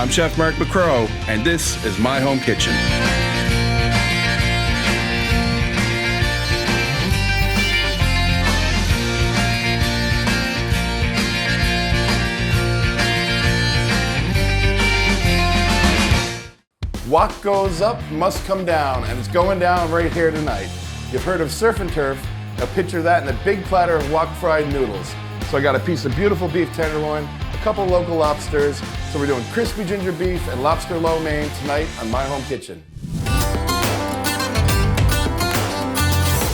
I'm Chef Mark McCrow, and this is My Home Kitchen. What goes up must come down, and it's going down right here tonight. You've heard of surf and turf. Now picture that in a big platter of wok fried noodles. So I got a piece of beautiful beef tenderloin, a couple local lobsters. So we're doing crispy ginger beef and lobster lo mein tonight on My Home Kitchen.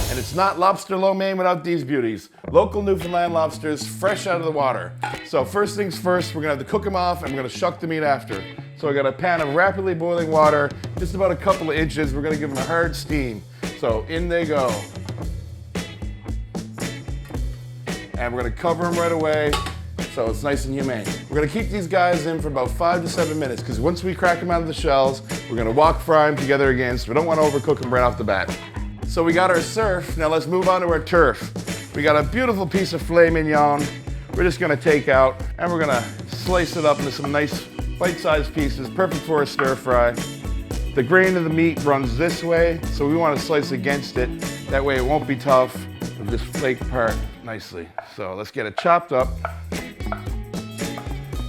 And it's not lobster lo mein without these beauties. Local Newfoundland lobsters, fresh out of the water. So first things first, we're gonna have to cook them off and we're gonna shuck the meat after. So I got a pan of rapidly boiling water, just about a couple of inches. We're gonna give them a hard steam. So in they go. And we're gonna cover them right away so it's nice and humane. We're gonna keep these guys in for about 5 to 7 minutes because once we crack them out of the shells, we're gonna wok fry them together again, so we don't wanna overcook them right off the bat. So we got our surf, now let's move on to our turf. We got a beautiful piece of filet mignon. We're just gonna take out and we're gonna slice it up into some nice bite-sized pieces, perfect for a stir fry. The grain of the meat runs this way, so we want to slice against it. That way it won't be tough. It'll just flake apart nicely. So let's get it chopped up.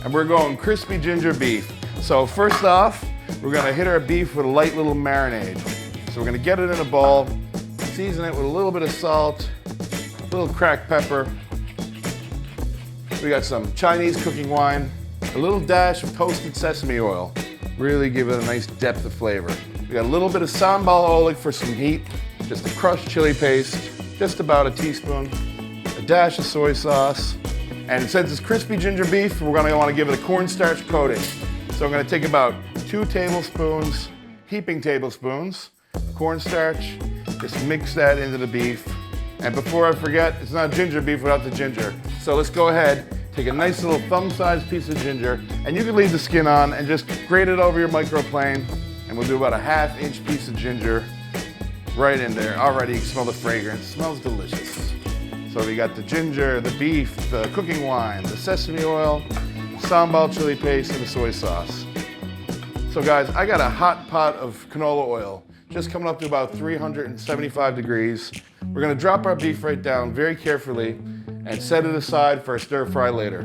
And we're going crispy ginger beef. So first off, we're gonna hit our beef with a light little marinade. So we're gonna get it in a bowl, season it with a little bit of salt, a little cracked pepper. We got some Chinese cooking wine, a little dash of toasted sesame oil, really give it a nice depth of flavor. We got a little bit of sambal oleg for some heat, just a crushed chili paste, just about a teaspoon, a dash of soy sauce, and since it's crispy ginger beef, we're gonna wanna give it a cornstarch coating. So I'm gonna take about 2 tablespoons, heaping tablespoons, cornstarch, just mix that into the beef. And before I forget, it's not ginger beef without the ginger. So let's go ahead. Take a nice little thumb-sized piece of ginger, and you can leave the skin on and just grate it over your microplane. And we'll do about a 1/2-inch piece of ginger right in there. Already you can smell the fragrance, it smells delicious. So we got the ginger, the beef, the cooking wine, the sesame oil, sambal chili paste, and the soy sauce. So guys, I got a hot pot of canola oil, just coming up to about 375 degrees. We're gonna drop our beef right down very carefully and set it aside for a stir fry later.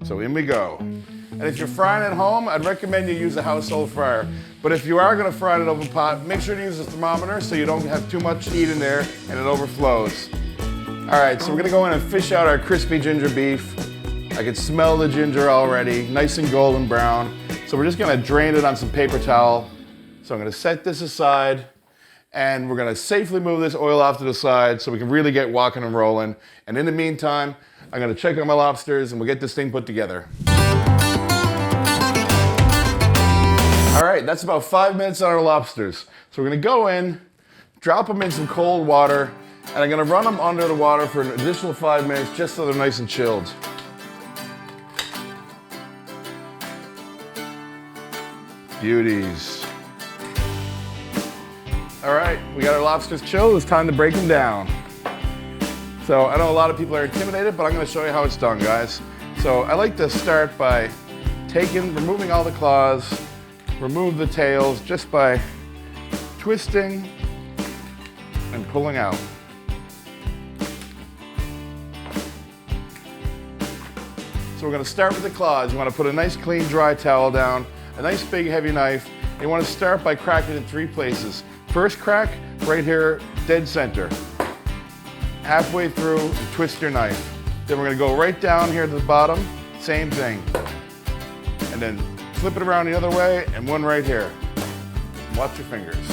So in we go. And if you're frying at home, I'd recommend you use a household fryer. But if you are gonna fry in an oven pot, make sure to use a thermometer so you don't have too much heat in there and it overflows. All right, so we're gonna go in and fish out our crispy ginger beef. I can smell the ginger already, nice and golden brown. So we're just gonna drain it on some paper towel. So I'm gonna set this aside, and we're gonna safely move this oil off to the side so we can really get walking and rolling. And in the meantime, I'm gonna check on my lobsters and we'll get this thing put together. All right, that's about 5 minutes on our lobsters. So we're gonna go in, drop them in some cold water, and I'm gonna run them under the water for an additional 5 minutes just so they're nice and chilled. Beauties. All right, we got our lobsters chilled. It's time to break them down. So I know a lot of people are intimidated, but I'm gonna show you how it's done, guys. So I like to start by removing all the claws, remove the tails just by twisting and pulling out. So we're gonna start with the claws. You wanna put a nice clean dry towel down, a nice big heavy knife. You wanna start by cracking in 3 places. First crack, right here, dead center. Halfway through, twist your knife. Then we're gonna go right down here to the bottom, same thing. And then flip it around the other way, and one right here. Watch your fingers.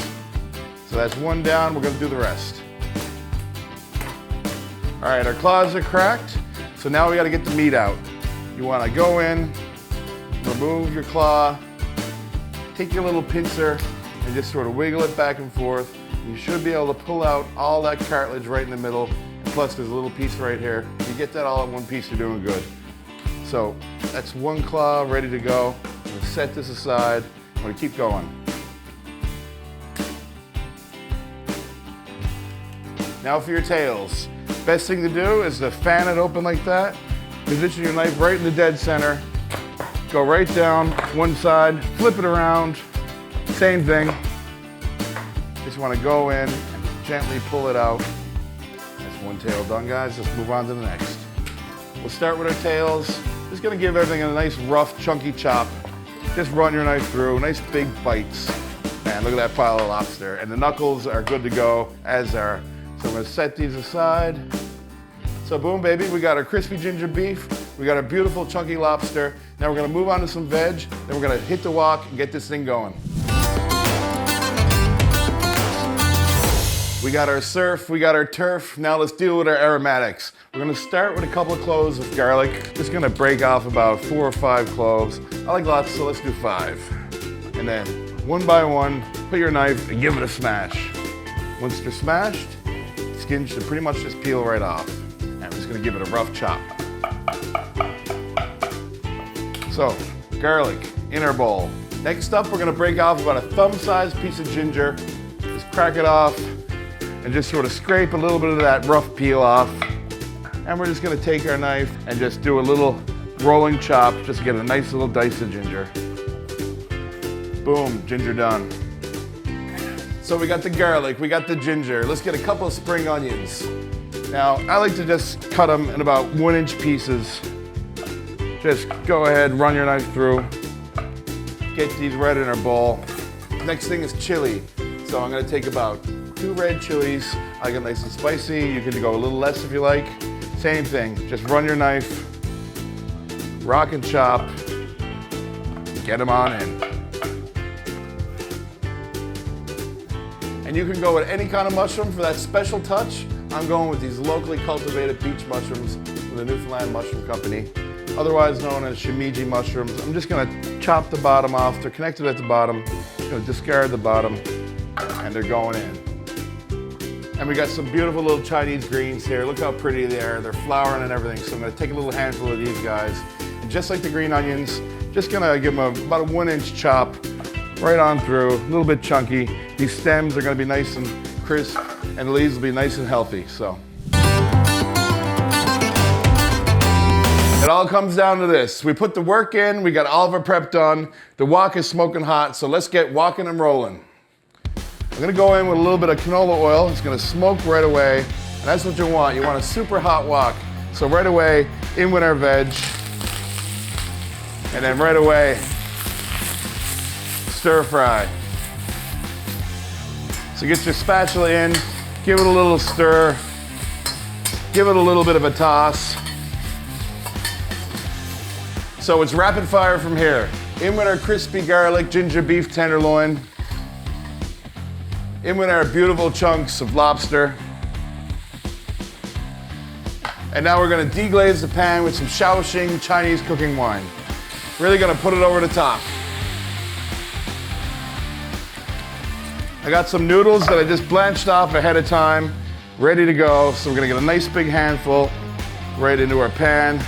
So that's one down, we're gonna do the rest. All right, our claws are cracked, so now we gotta get the meat out. You wanna go in, remove your claw, take your little pincer, and just sort of wiggle it back and forth. You should be able to pull out all that cartilage right in the middle. And plus there's a little piece right here. If you get that all in one piece, you're doing good. So that's one claw ready to go. I'm gonna set this aside. I'm gonna keep going. Now for your tails. Best thing to do is to fan it open like that. Position your knife right in the dead center. Go right down one side, flip it around, same thing. Just want to go in and gently pull it out. That's one tail done, guys. Let's move on to the next. We'll start with our tails. Just gonna give everything a nice rough, chunky chop. Just run your knife through, nice big bites. Man, look at that pile of lobster. And the knuckles are good to go, as are. So I'm gonna set these aside. So boom, baby, we got our crispy ginger beef. We got our beautiful chunky lobster. Now we're gonna move on to some veg. Then we're gonna hit the wok and get this thing going. We got our surf, we got our turf. Now let's deal with our aromatics. We're gonna start with a couple of cloves of garlic. Just gonna break off about 4 or 5 cloves. I like lots, so let's do 5. And then one by one, put your knife and give it a smash. Once they're smashed, skin should pretty much just peel right off. And I'm just gonna give it a rough chop. So, garlic in our bowl. Next up, we're gonna break off about a thumb-sized piece of ginger. Just crack it off and just sort of scrape a little bit of that rough peel off. And we're just gonna take our knife and just do a little rolling chop just to get a nice little dice of ginger. Boom, ginger done. So we got the garlic, we got the ginger. Let's get a couple of spring onions. Now, I like to just cut them in about 1-inch pieces. Just go ahead, run your knife through. Get these right in our bowl. Next thing is chili. So I'm gonna take about 2 red chilies. I like it nice and spicy. You can go a little less if you like. Same thing, just run your knife, rock and chop, get them on in. And you can go with any kind of mushroom for that special touch. I'm going with these locally cultivated beach mushrooms from the Newfoundland Mushroom Company, otherwise known as shimiji mushrooms. I'm just gonna chop the bottom off. They're connected at the bottom. I'm gonna discard the bottom, and they're going in. And we got some beautiful little Chinese greens here. Look how pretty they are. They're flowering and everything. So I'm gonna take a little handful of these guys. And just like the green onions, just gonna give them about a 1-inch chop right on through, a little bit chunky. These stems are gonna be nice and crisp, and the leaves will be nice and healthy, so. It all comes down to this. We put the work in, we got all of our prep done. The wok is smoking hot, so let's get walking and rolling. I'm gonna go in with a little bit of canola oil. It's gonna smoke right away, and that's what you want. You want a super hot wok. So right away, in with our veg, and then right away, stir fry. So get your spatula in, give it a little stir, give it a little bit of a toss. So it's rapid fire from here. In with our crispy garlic ginger beef tenderloin. In with our beautiful chunks of lobster. And now we're gonna deglaze the pan with some Shaoxing Chinese cooking wine. Really gonna put it over the top. I got some noodles that I just blanched off ahead of time, ready to go. So we're gonna get a nice big handful right into our pan.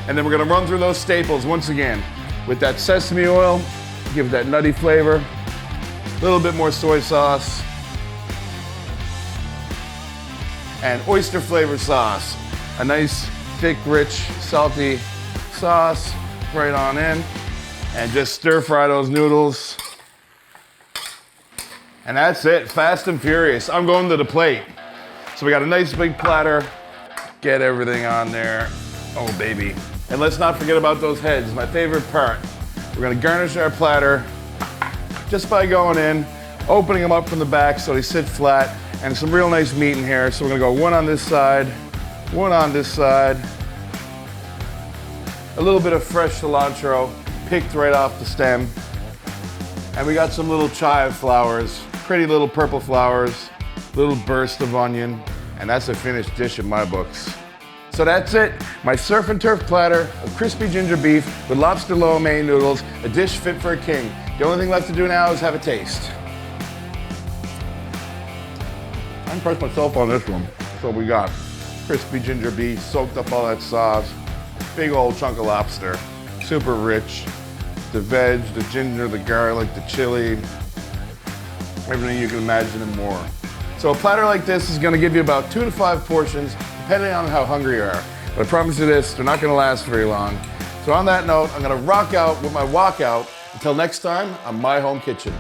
And then we're gonna run through those staples once again with that sesame oil, give it that nutty flavor. A little bit more soy sauce, and oyster flavor sauce. A nice, thick, rich, salty sauce right on in, and just stir fry those noodles. And that's it, fast and furious. I'm going to the plate. So we got a nice big platter, get everything on there. Oh baby. And let's not forget about those heads, my favorite part. We're gonna garnish our platter just by going in, opening them up from the back so they sit flat, and some real nice meat in here. So we're gonna go one on this side, one on this side. A little bit of fresh cilantro, picked right off the stem. And we got some little chive flowers, pretty little purple flowers, little burst of onion, and that's a finished dish in my books. So that's it, my surf and turf platter of crispy ginger beef with lobster lo mein noodles, a dish fit for a king. The only thing left to do now is have a taste. I impressed myself on this one. So we got crispy ginger beef, soaked up all that sauce, big old chunk of lobster, super rich. The veg, the ginger, the garlic, the chili, everything you can imagine and more. So a platter like this is gonna give you about 2 to 5 portions, depending on how hungry you are. But I promise you this, they're not gonna last very long. So on that note, I'm gonna rock out with my walkout. Until next time, on My Home Kitchen.